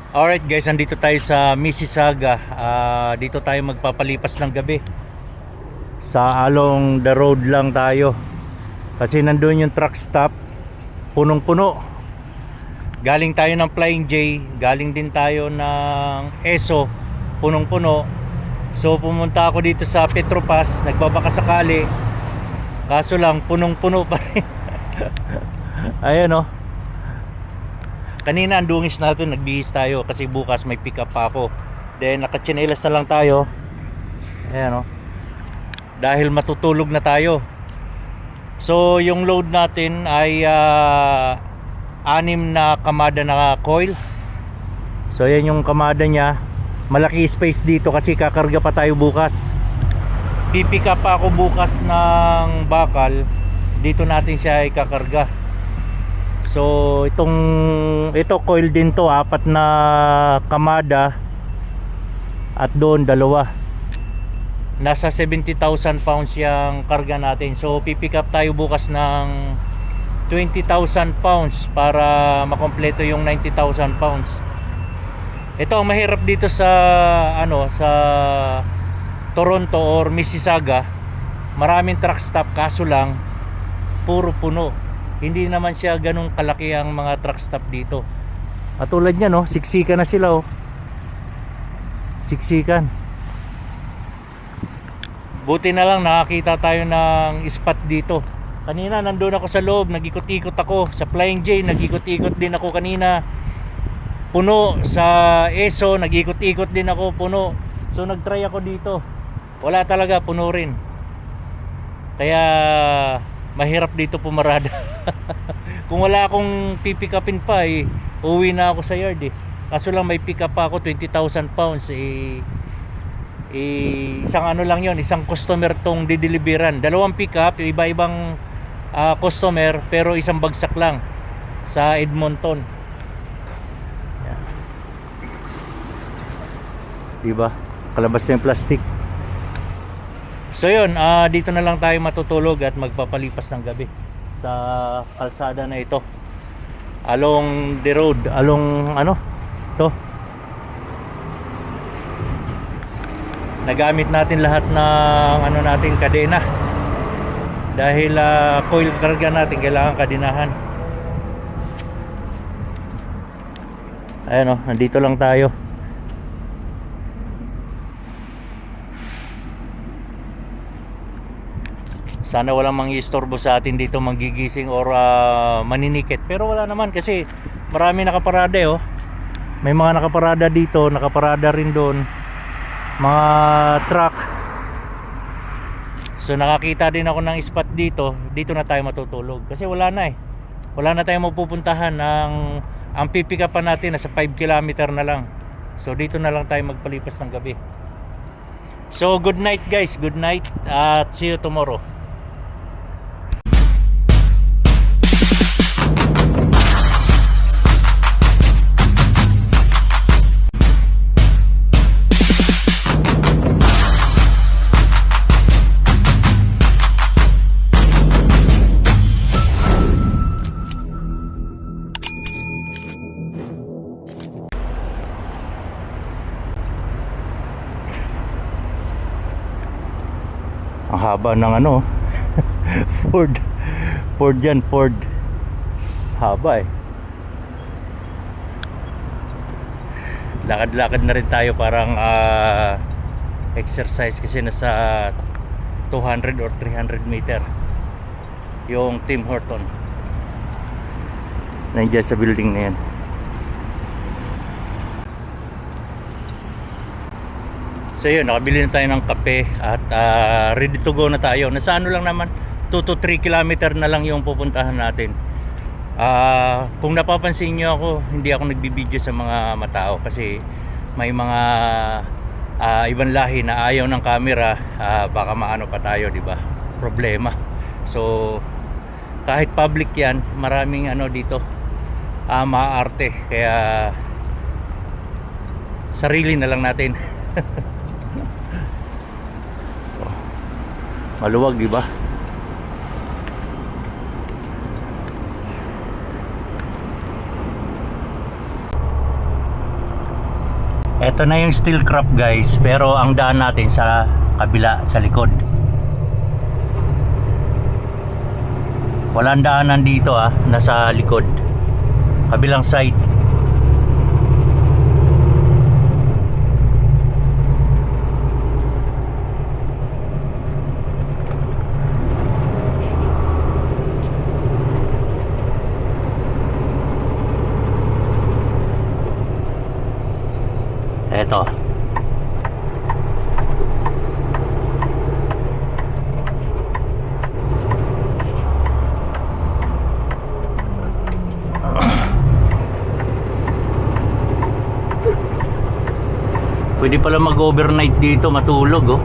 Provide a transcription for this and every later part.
Alright guys, andito tayo sa Mississauga. Dito tayo magpapalipas ng gabi. Sa along the road lang tayo. Kasi nandun yung truck stop. Punong-puno. Galing tayo ng Flying J. Galing din tayo ng ESO. Punong-puno. So pumunta ako dito sa Petropas. Nagbabaka sakali. Kaso lang, punong-puno pa rin. Ayan o. Kanina ang dungis natin, nagbihis tayo kasi bukas may pick up pa ako. Then nakatsinelas na lang tayo. Ayan o. Dahil matutulog na tayo. So yung load natin ay 6 na kamada na coil. So yan yung kamada niya. Malaki space dito kasi kakarga pa tayo bukas. Pipick up pa ako bukas ng bakal. Dito natin siya ikakarga. So ito coil din to, 4 na kamada at doon 2. Nasa 70,000 pounds yung karga natin. So pipick up tayo bukas ng 20,000 pounds para makompleto yung 90,000 pounds. Ito ang mahirap dito sa sa Toronto or Mississauga. Maraming truck stop, kaso lang puro puno. Hindi naman siya ganung kalaki ang mga truck stop dito. Katulad niya no, siksikan na sila oh. Siksikan. Buti na lang nakakita tayo ng spot dito. Kanina nandun ako sa loob, nag-ikot-ikot ako. Sa Flying J, nag-ikot-ikot din ako kanina. Puno. Sa ESO, nag-ikot-ikot din ako, puno. So nag-try ako dito. Wala talaga, puno rin. Kaya mahirap dito pumarada. Kung wala akong pipick upin pa uwi na ako sa yard Kaso lang may pick up pa ako 20,000 pounds isang lang yon, isang customer tong dideliveran. 2 pick up, iba-ibang customer, pero isang bagsak lang sa Edmonton. Yan. Diba? Kalabas na yung plastic. So yun, dito na lang tayo matutulog at magpapalipas ng gabi sa kalsada na ito. Along the road, along to. Nagamit natin lahat ng natin kadena. Dahil coil karga natin kailangan kadenahan. Ayan nandito lang tayo. Sana walang mangistorbo sa atin dito, manggigising or maninikit. Pero wala naman kasi marami nakaparada May mga nakaparada dito, nakaparada rin doon. Mga truck. So nakakita din ako ng spot dito. Dito na tayo matutulog. Kasi wala na wala na tayong mapupuntahan. Ang pipick up pa natin nasa 5 kilometer na lang. So dito na lang tayo magpalipas ng gabi. So good night guys, good night at see you tomorrow. Ang haba ng Ford yan, Ford. Haba Lakad-lakad na rin tayo, parang exercise kasi nasa 200 or 300 meter yung Tim Horton. Nandiyan sa building na yan. So yun, nakabili na tayo ng kape at ready to go na tayo. Nasa lang naman, 2 to 3 kilometer na lang yung pupuntahan natin. Kung napapansin nyo ako, hindi ako nagbibideo sa mga matao kasi may mga ibang lahi na ayaw ng camera, baka maano pa tayo, di ba? Problema. So kahit public yan, maraming dito maarte, kaya sarili na lang natin. Maluwag, di ba? Ito na yung steel crop guys, pero ang daan natin sa kabila, sa likod. Walang daanan dito nasa likod. Kabilang side. Eto. Pwede pala mag-overnight dito, matulog oh.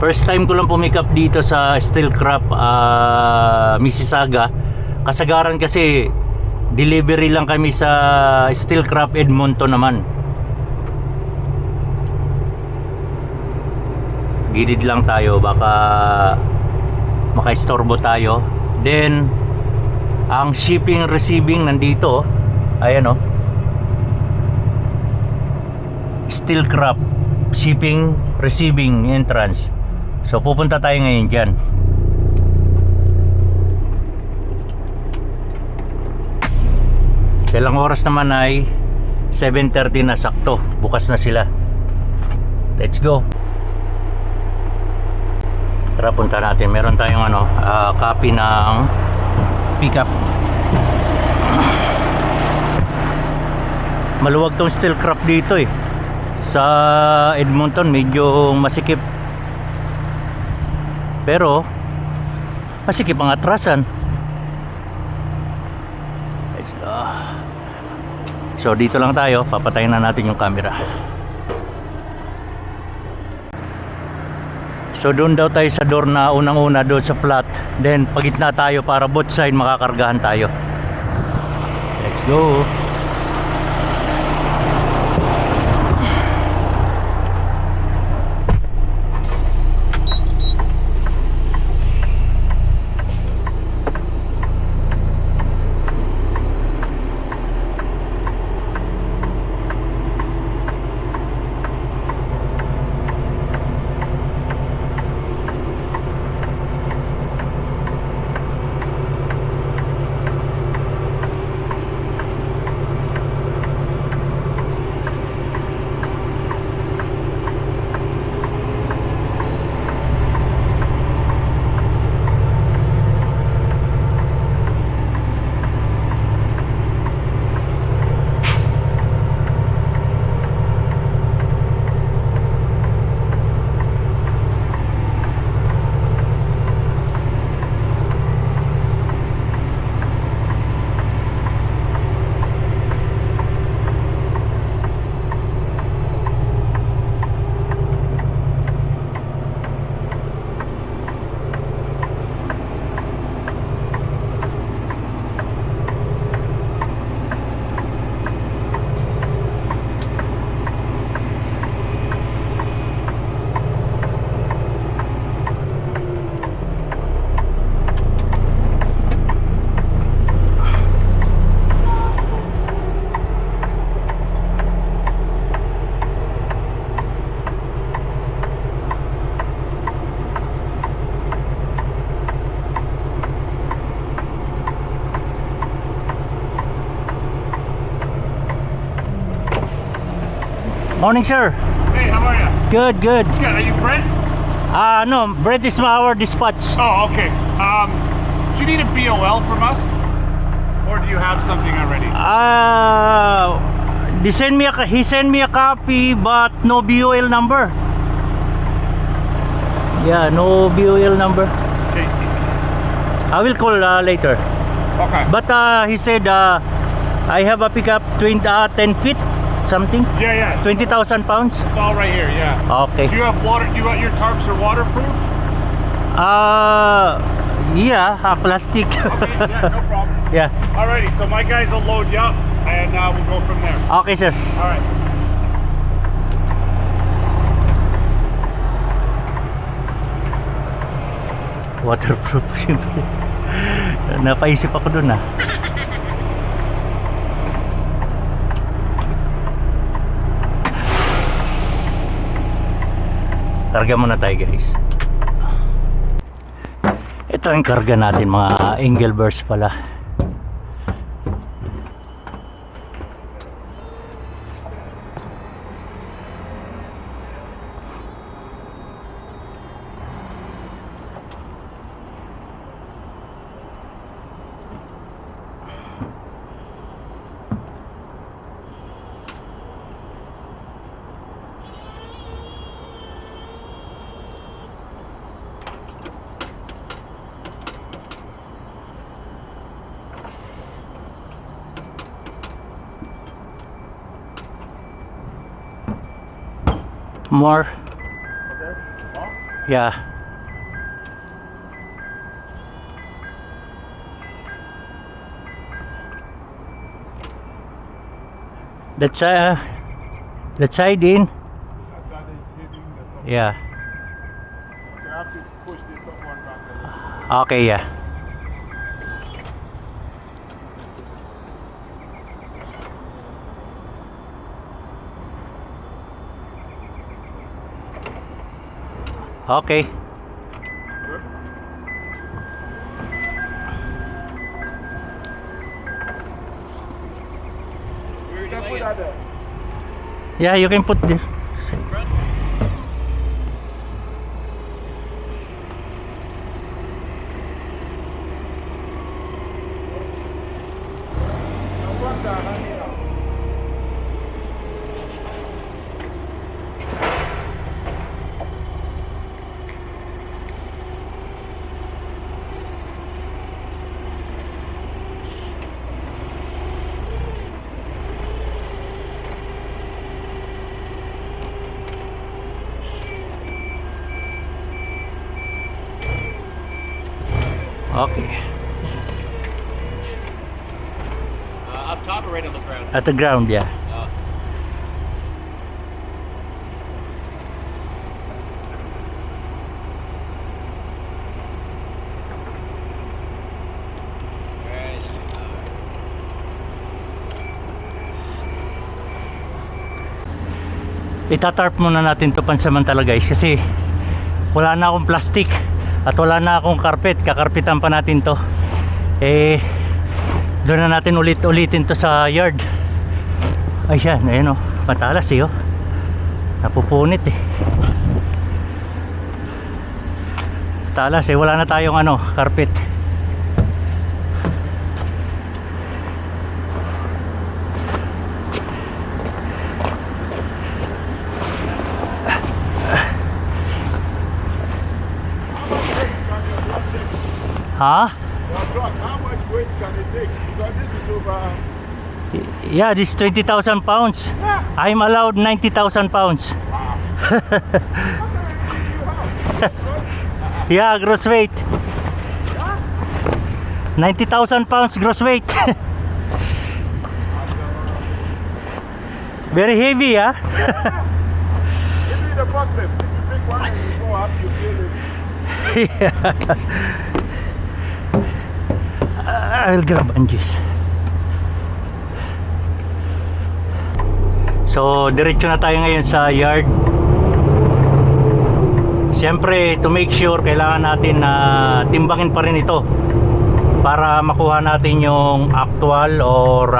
First time ko lang pumikap dito sa Steel Crop, Mississauga. Kasagaran kasi delivery lang kami sa Steel Crop Edmonton naman. Gilid lang tayo, baka makaistorbo tayo. Then ang shipping receiving nandito, ayan oh. Steel Crop shipping receiving entrance. So pupunta tayo ngayon dyan. Ilang oras naman ay 7:30 na, sakto. Bukas na sila. Let's go. Tara, punta natin. Meron tayong copy ng pickup. Maluwag tong Steel Crop dito eh. Sa Edmonton medyo masikip. Pero masikip ang atrasan. Let's go. So dito lang tayo. Papatayin na natin yung camera. So doon daw tayo sa door na unang-una, doon sa flat. Then pagitna tayo para both side makakargahan tayo. Let's go. Morning, sir. Hey, how are you? Good, good. Good. Are you Brent? No, Brett is our dispatch. Oh, okay. Do you need a BOL from us, or do you have something already? He sent me a copy, but no BOL number. Yeah, no BOL number. Okay. I will call later. Okay. But he said I have a pickup 10 feet something. Yeah. 20,000 pounds. It's all right here. Yeah. Okay. Do you have water? You got your tarps are waterproof? Yeah, plastic. Okay. Yeah, no problem. Yeah. Alrighty. So my guys will load you up, and we'll go from there. Okay, sir. All right. Waterproof. Napaisip ako dun ah. Karga muna tayo guys. Ito yung karga natin, mga Engelberts pala. More. Yeah. That side in. Yeah. You have to push the top one back a little. Okay, yeah. Okay. You can put that there. Yeah, you can put this. Now what's that hanging out? Okay. Up top or right on the ground? At the ground, yeah. Itatarp muna natin to pansamantala guys, kasi wala na akong plastic at wala na akong carpet. Kakarpitan pa natin to. Doon na natin ulitin to sa yard. Ayan, ayun o, matalas eh, oh. Napupunit eh. Talas eh, wala na tayong carpet. Huh? Your truck, how much weight can it take? Because this is over. Yeah, this 20,000 pounds. Yeah. I'm allowed 90,000 pounds. Wow. Yeah, gross weight. 90,000 pounds gross weight. Very heavy, huh? Give me the problem. If you pick one and you go up, you feel it. I'll grab Angus. So, diretso na tayo ngayon sa yard. Siyempre, to make sure, kailangan natin na timbangin pa rin ito para makuha natin yung actual or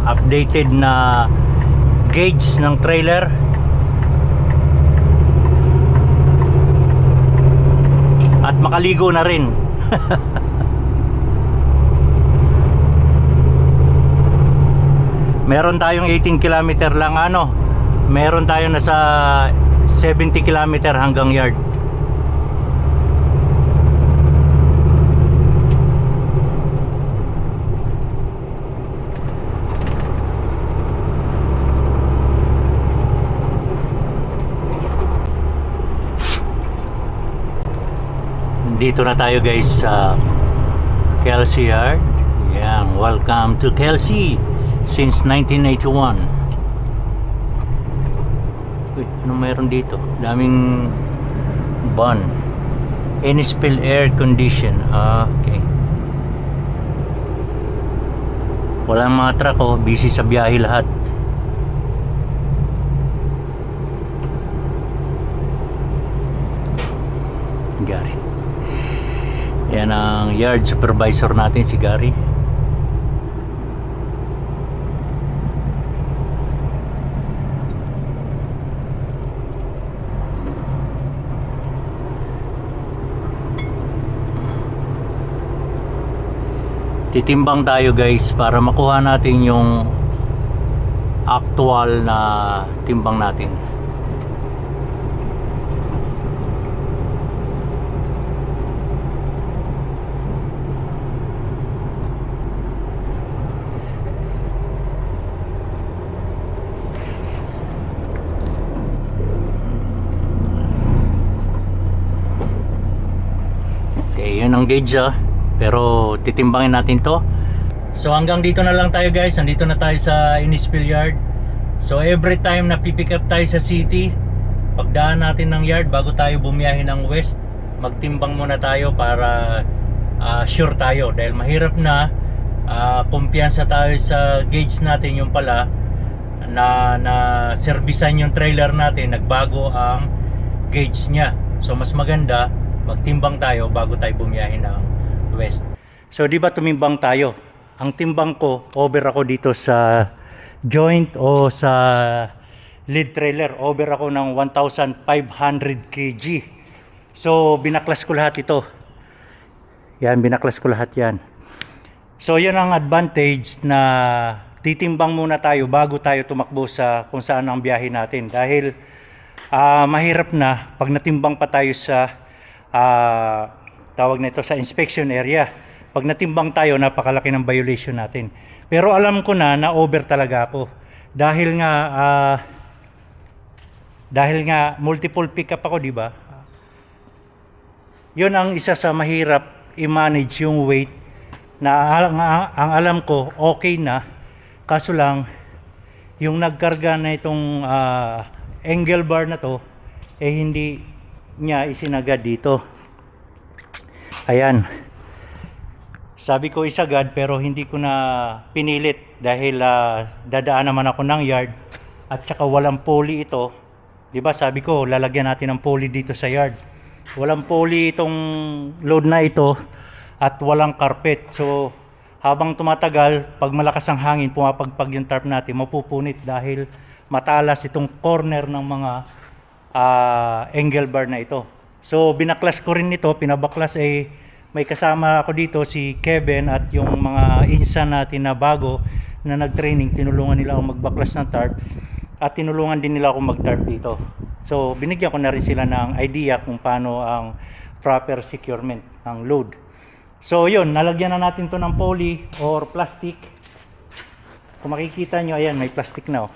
updated na gauge ng trailer. At makaligo na rin. Meron tayong 18 kilometer lang meron tayo nasa 70 kilometer hanggang yard. Dito na tayo guys sa Kelsey Yard. Yan, welcome to Kelsey since 1981. Uy, ano meron dito? Daming van. Any spill air condition. Okay. Walang mga truck, oh, busy sa biyahe lahat. Gary. Yan ang yard supervisor natin, si Gary. Titimbang tayo guys para makuha natin yung actual na timbang natin. Okay, yun ang gauge pero titimbangin natin to. So hanggang dito na lang tayo guys. Nandito na tayo sa Innisfil Yard. So every time na pipick up tayo sa city, pagdaan natin ng yard bago tayo bumiyahe ng west, magtimbang muna tayo para sure tayo. Dahil mahirap na kumpiyansa tayo sa gauge natin, yung pala na servisan yung trailer natin, nagbago ang gauge nya. So mas maganda magtimbang tayo bago tayo bumiyahe ng west. So di ba tumimbang tayo? Ang timbang ko, over ako dito sa joint o sa lead trailer. Over ako ng 1,500 kg. So binaklas ko lahat ito. Yan, binaklas ko lahat yan. So yun ang advantage na titimbang muna tayo bago tayo tumakbo sa kung saan ang biyahe natin. Dahil mahirap na pag natimbang pa tayo sa tawag nito sa inspection area. Pag natimbang tayo, napakalaki ng violation natin. Pero alam ko na over talaga ako. Dahil nga multiple pickup ako, di ba? Yun ang isa sa mahirap i-manage yung weight na ang alam ko okay na. Kaso lang yung nagkarga na itong angle bar na to hindi niya isinagad dito. Ayan. Sabi ko isagad pero hindi ko na pinilit dahil dadaan naman ako ng yard at saka walang pulley ito. 'Di ba? Sabi ko lalagyan natin ng pulley dito sa yard. Walang pulley itong load na ito at walang carpet. So habang tumatagal, pag malakas ang hangin, pumapagpag yung tarp natin, mapupunit dahil matalas itong corner ng mga angle bar na ito. So binaklas ko rin ito, pinabaklas may kasama ako dito si Kevin at yung mga insan natin na bago na nag-training, tinulungan nila ako magbaklas ng tarp at tinulungan din nila ako mag-tarp dito. So binigyan ko na rin sila ng idea kung paano ang proper securement ng load. So yun, nalagyan na natin to ng poly or plastic. Kung makikita nyo, ayan, may plastic na.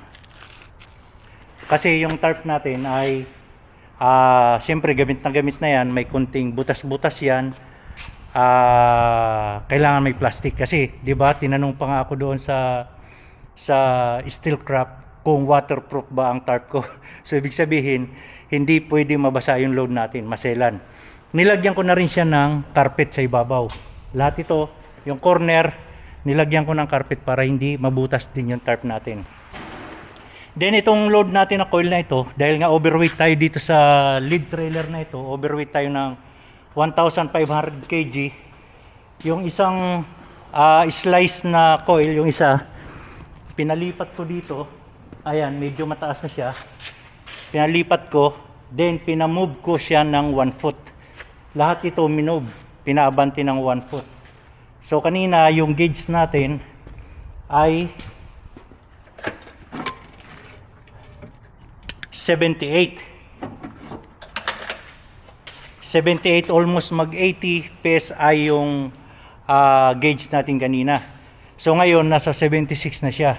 Kasi yung tarp natin ay siyempre gamit na yan, may kunting butas-butas yan. Kailangan may plastic kasi 'di ba tinanong pa nga ako doon sa steel craft kung waterproof ba ang tarp ko. So ibig sabihin hindi pwede mabasa yung load natin, maselan. Nilagyan ko na rin siya ng carpet sa ibabaw. Lahat ito, yung corner nilagyan ko ng carpet para hindi mabutas din yung tarp natin. Then itong load natin na coil na ito, dahil nga overweight tayo dito sa lead trailer na ito, overweight tayo ng 1,500 kg. Yung isang slice na coil, yung isa, pinalipat ko dito. Ayan, medyo mataas na siya. Pinalipat ko, then pinamove ko siya ng 1 foot. Lahat ito minove, pinaabanti ng 1 foot. So kanina, yung gauge natin ay 78, almost mag-80 PSI yung gauge natin kanina. So ngayon nasa 76 na siya.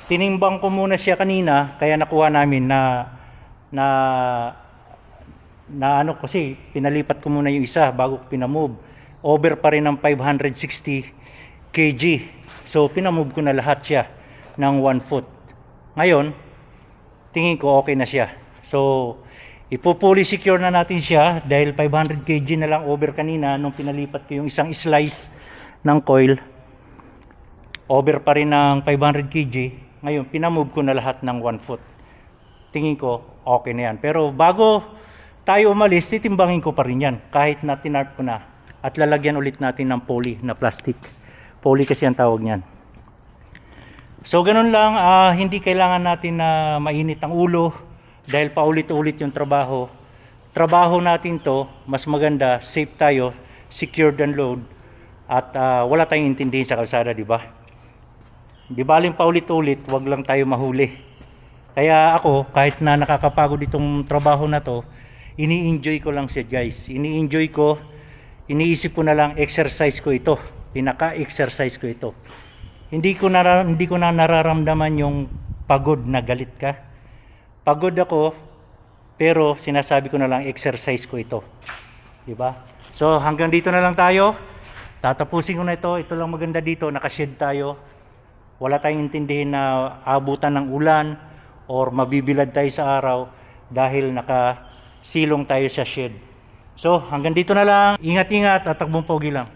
Tinimbang ko muna siya kanina kaya nakuha namin na ano kasi pinalipat ko muna yung isa bago ko pinamove. Over pa rin ng 560 kg. So pinamove ko na lahat siya ng 1 foot. Ngayon tingin ko okay na siya. So ipo-fully secure na natin siya dahil 500 kg na lang over kanina nung pinalipat ko yung isang slice ng coil. over pa rin ng 500 kg. Ngayon, pinamove ko na lahat ng 1 foot. Tingin ko, okay na yan. Pero bago tayo umalis, titimbangin ko pa rin yan. Kahit na tinarp ko na. At lalagyan ulit natin ng poly na plastic. Poly kasi ang tawag niyan. So ganun lang, hindi kailangan natin na mainit ang ulo dahil paulit-ulit yung trabaho. Trabaho natin to, mas maganda, safe tayo, secured and load, at wala tayong intindihin sa kalsada, di ba? Di baling paulit-ulit, wag lang tayo mahuli. Kaya ako, kahit na nakakapagod itong trabaho na to, ini-enjoy ko lang siya, guys. Ini-enjoy ko, iniisip ko na lang, exercise ko ito. Pinaka-exercise ko ito. Hindi ko na nararamdaman yung pagod na galit ka. Pagod ako, pero sinasabi ko na lang, exercise ko ito. Diba? So hanggang dito na lang tayo. Tatapusin ko na ito. Ito lang maganda dito, nakashed tayo. Wala tayong intindihin na abutan ng ulan or mabibilad tayo sa araw dahil nakasilong tayo sa shed. So hanggang dito na lang. Ingat-ingat at takbong pogi lang.